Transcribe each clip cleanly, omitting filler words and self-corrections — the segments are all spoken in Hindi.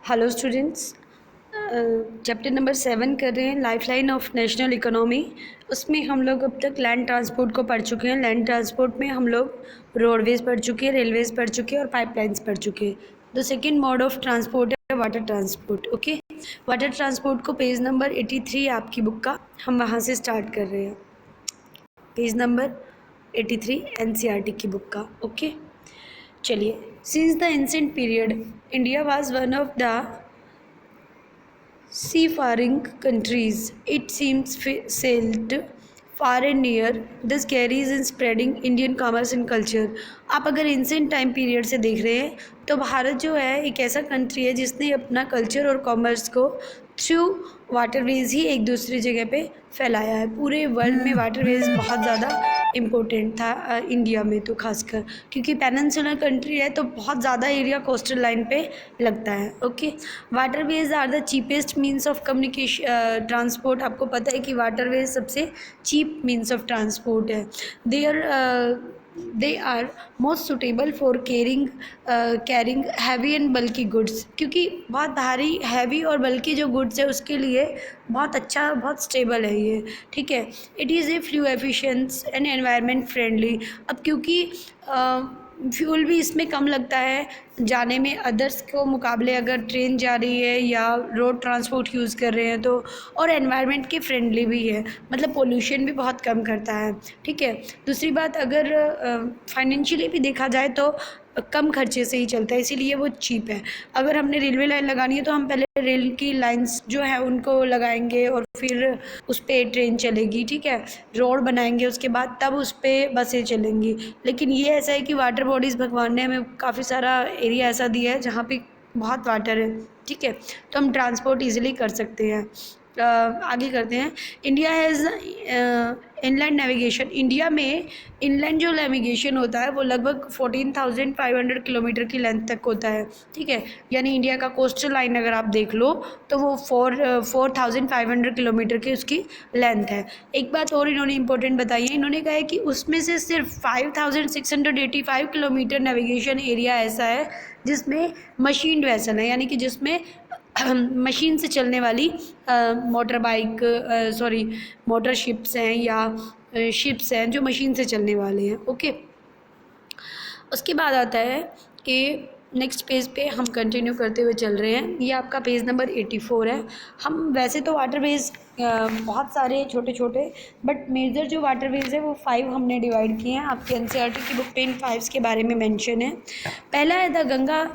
Hello students. चैप्टर नंबर 7 कर रहे हैं, लाइफलाइन ऑफ नेशनल इकोनॉमी। उसमें हम लोग अब तक लैंड ट्रांसपोर्ट को पढ़ चुके हैं। लैंड ट्रांसपोर्ट में हम लोग रोडवेज़ पढ़ चुके हैं, रेलवेज़ पढ़ चुके हैं और पाइपलाइंस पढ़ चुके हैं। The second mode of transport है water transport. Okay, water transport को पेज नंबर 83 आपकी बुक का, हम वहाँ से स्टार्ट कर रहे हैं। पेज नंबर 83 एनसीईआरटी की बुक का। ओके, चलिए। Since the ancient period India was one of the seafaring countries. It seems sailed far and near, thus carries in spreading Indian commerce and culture. आप अगर एंशिएंट टाइम पीरियड से देख रहे हैं तो भारत जो है एक ऐसा कंट्री है जिसने अपना कल्चर और कॉमर्स को थ्रू वाटरवेज ही एक दूसरी जगह पे फैलाया है। पूरे वर्ल्ड में वाटरवेज बहुत ज़्यादा इम्पोर्टेंट था, इंडिया में तो खासकर क्योंकि पेनिनसुलर कंट्री है तो बहुत ज़्यादा एरिया कोस्टल लाइन पे लगता है। Okay, waterways are the cheapest means of communication transport. आपको पता है कि वाटरवेज सबसे चीप मीन्स ऑफ ट्रांसपोर्ट है। They are most suitable for carrying heavy and bulk goods, क्योंकि बहुत भारी हैवी और बल्कि जो गुड्स है उसके लिए बहुत अच्छा, बहुत स्टेबल है ये। ठीक है, it is a fuel efficient and environment friendly. अब क्योंकि फ्यूल भी इसमें कम लगता है जाने में, अदर्स को मुकाबले अगर ट्रेन जा रही है या रोड ट्रांसपोर्ट यूज़ कर रहे हैं तो, और एनवायरनमेंट के फ्रेंडली भी है, मतलब पोल्यूशन भी बहुत कम करता है। ठीक है, दूसरी बात अगर फाइनेंशियली भी देखा जाए तो कम खर्चे से ही चलता है, इसीलिए वो चीप है। अगर हमने रेलवे लाइन लगानी है तो हम पहले रेल की लाइंस जो है उनको लगाएंगे और फिर उस पर ट्रेन चलेगी। ठीक है, रोड बनाएंगे उसके बाद तब उस पर बसें चलेंगी। लेकिन ये ऐसा है कि वाटर बॉडीज़ भगवान ने हमें काफ़ी सारा एरिया ऐसा दिया है जहाँ पे बहुत वाटर है। ठीक है, तो हम ट्रांसपोर्ट ईजिली कर सकते हैं। आगे करते हैं। India has inland navigation. India में इनलैंड जो नेविगेशन होता है वो लगभग 14,500 किलोमीटर की लेंथ तक होता है। ठीक है, यानी इंडिया का कोस्टल लाइन अगर आप देख लो तो वो 4,500 किलोमीटर की उसकी लेंथ है। एक बात और इन्होंने इंपॉर्टेंट बताई है, इन्होंने कहा है कि उसमें से सिर्फ 5,685 किलोमीटर नेविगेशन एरिया ऐसा है जिसमें मशीन्ड वेसल है, यानी कि जिसमें मशीन से चलने वाली मोटर शिप्स हैं या शिप्स हैं जो मशीन से चलने वाले हैं। ओके, उसके बाद आता है कि नेक्स्ट पेज पे हम कंटिन्यू करते हुए चल रहे हैं। ये आपका पेज नंबर 84 है। हम वैसे तो वाटरवेज बहुत सारे छोटे छोटे, बट मेजर जो वाटरवेज है वो 5 हमने डिवाइड किए हैं। आपके एनसीईआरटी की बुक पे इन 5 के बारे में मेंशन है। पहला है the Ganga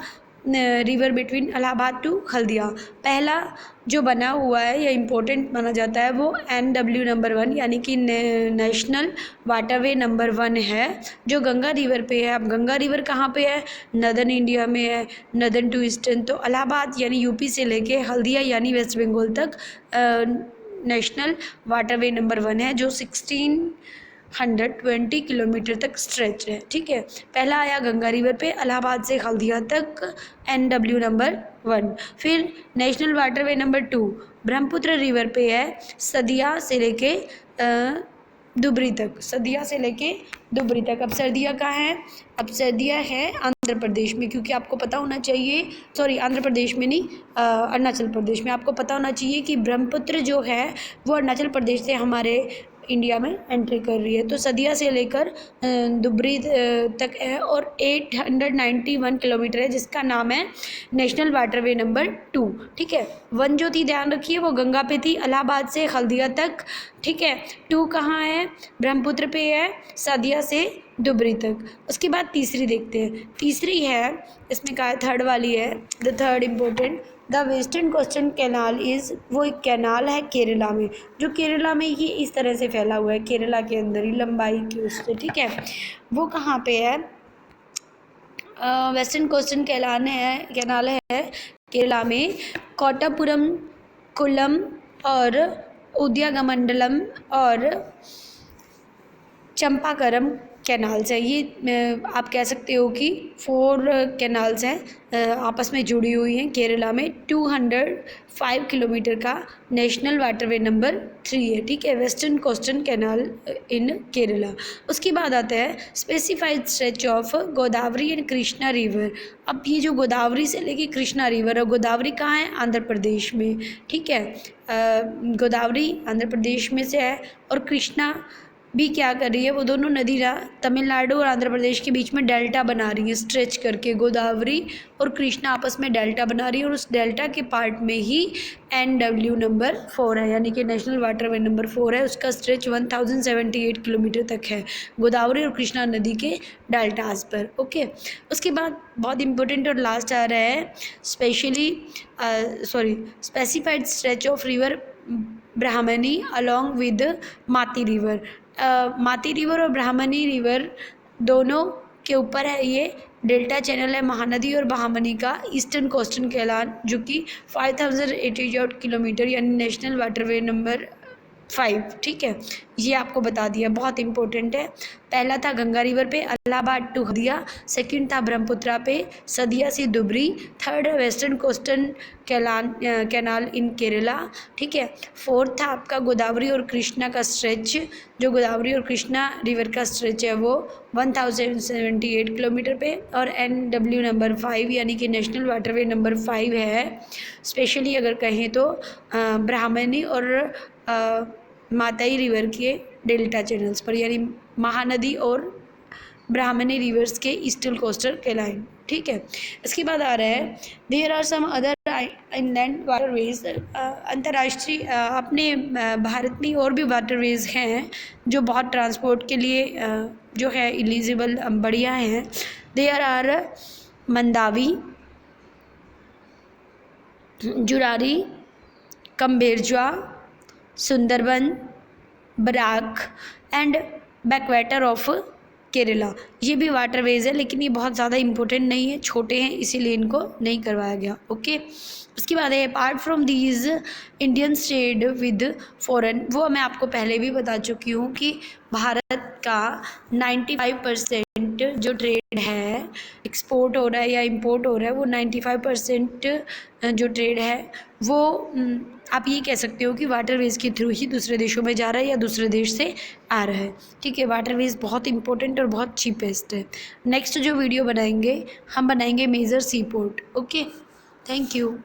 river between Allahabad to Haldia. पहला जो बना हुआ है या इम्पोर्टेंट माना जाता है वो NW नंबर 1 यानी कि नेशनल वाटरवे नंबर 1 है जो गंगा रिवर पे है। अब गंगा रिवर कहाँ पे है? नदर्न इंडिया में है, नदर्न टू ईस्टर्न। तो इलाहाबाद यानी यूपी से लेके हल्दिया यानी वेस्ट बंगाल तक नेशनल वाटरवे नंबर 1 है जो 1620 किलोमीटर तक स्ट्रेच है। ठीक है, पहला आया गंगा रिवर पे इलाहाबाद से हल्दिया तक NW नंबर 1। फिर national waterway number 2 Brahmaputra river पे है, सदिया से लेके धुबरी तक, सदिया से लेके धुबरी तक। अब सर्दिया कहाँ है? अब सर्दिया है आंध्र प्रदेश में, क्योंकि आपको पता होना चाहिए, सॉरी आंध्र प्रदेश में नहीं, अरुणाचल प्रदेश में। आपको पता होना चाहिए कि ब्रह्मपुत्र जो है वो अरुणाचल प्रदेश से हमारे इंडिया में एंट्री कर रही है। तो सदिया से लेकर धुबरी तक है और 891 किलोमीटर है जिसका नाम है नेशनल वाटरवे नंबर 2। ठीक है, 1 जो थी ध्यान रखिए वो गंगा पे थी, इलाहाबाद से हल्दिया तक। ठीक है, 2 कहाँ है? ब्रह्मपुत्र पे है, सदिया से धुबरी तक। उसके बाद तीसरी देखते हैं। तीसरी है, इसमें कहा है थर्ड वाली है, the third important the western coastal canal is, वो एक कैनाल है केरला में, जो केरला में ही इस तरह से फैला हुआ है, केरला के अंदर ही लंबाई की उससे। ठीक है, वो कहाँ पे है? वेस्टर्न कोस्टल कैनाल है केरला में, कोटापुरम, कुल्लम और उद्यागमंडलम और चंपाकरम कैनाल्स हैं। ये आप कह सकते हो कि 4 कैनाल्स हैं, आपस में जुड़ी हुई हैं। केरला में 205 किलोमीटर का नेशनल वाटरवे नंबर 3 है, ठीक है, western coastal canal in Kerala. उसके बाद आता है specified stretch of Godavari and Krishna river. अब ये जो गोदावरी से लेके कृष्णा रिवर है, गोदावरी कहाँ है? आंध्र प्रदेश में, ठीक है। गोदावरी आंध्र प्रदेश में से है और कृष्णा भी क्या कर रही है, वो दोनों नदी ना तमिलनाडु और आंध्र प्रदेश के बीच में डेल्टा बना रही है, स्ट्रेच करके। गोदावरी और कृष्णा आपस में डेल्टा बना रही है और उस डेल्टा के पार्ट में ही NW नंबर 4 है, यानी कि नेशनल वाटरवे नंबर 4 है। उसका स्ट्रेच 1078 किलोमीटर तक है, गोदावरी और कृष्णा नदी के डेल्टास पर। ओके, उसके बाद बहुत इंपॉर्टेंट और लास्ट आ रहा है specified stretch of river Brahmani along with माती रिवर। माती रिवर और ब्राह्मणी रिवर दोनों के ऊपर है ये डेल्टा चैनल है, महानदी और ब्राह्मणी का ईस्टर्न कोस्टल कैनाल, जो कि 5088 किलोमीटर यानी नेशनल वाटरवे नंबर 5, ठीक है। ये आपको बता दिया, बहुत इंपॉर्टेंट है। पहला था गंगा रिवर पे इलाहाबाद टू हल्दिया, सेकंड था ब्रह्मपुत्रा पे सदिया से धुबरी, थर्ड है western coastal canal in Kerala, ठीक है। फोर्थ था आपका गोदावरी और कृष्णा का स्ट्रेच, जो गोदावरी और कृष्णा रिवर का स्ट्रेच है वो 1078 किलोमीटर पे, और NW नंबर 5 यानी कि नेशनल वाटरवे नंबर 5 है। स्पेशली अगर कहें तो ब्राह्मणी और माताई रिवर के डेल्टा चैनल्स पर, यानी महानदी और ब्राह्मणी रिवर्स के ईस्टर्न कोस्टल कैनाल, ठीक है। इसके बाद आ रहा है there are some other inland waterways. अंतर्राष्ट्रीय अपने भारत में और भी वाटरवेज हैं जो बहुत ट्रांसपोर्ट के लिए जो है एलिजिबल बढ़िया हैं। There are Mandovi, Zuari, Cumbarjua, Sundarban, Barak and backwater of Kerala. ये भी वाटरवेज है, लेकिन ये बहुत ज़्यादा इंपॉर्टेंट नहीं है, छोटे हैं, इसीलिए इनको नहीं करवाया गया। ओके, उसके बाद है apart from these Indian trade with foreign. वो मैं आपको पहले भी बता चुकी हूँ कि भारत का 95% जो ट्रेड है एक्सपोर्ट हो रहा है या इंपोर्ट हो रहा है, वो 95% जो ट्रेड है वो आप ये कह सकते हो कि वाटरवेज के थ्रू ही दूसरे देशों में जा रहा है या दूसरे देश से आ रहा है, ठीक है। वाटरवेज बहुत इंपॉर्टेंट और बहुत चीपेस्ट है। नेक्स्ट जो वीडियो बनाएंगे हम बनाएंगे major sea port. Okay, thank you.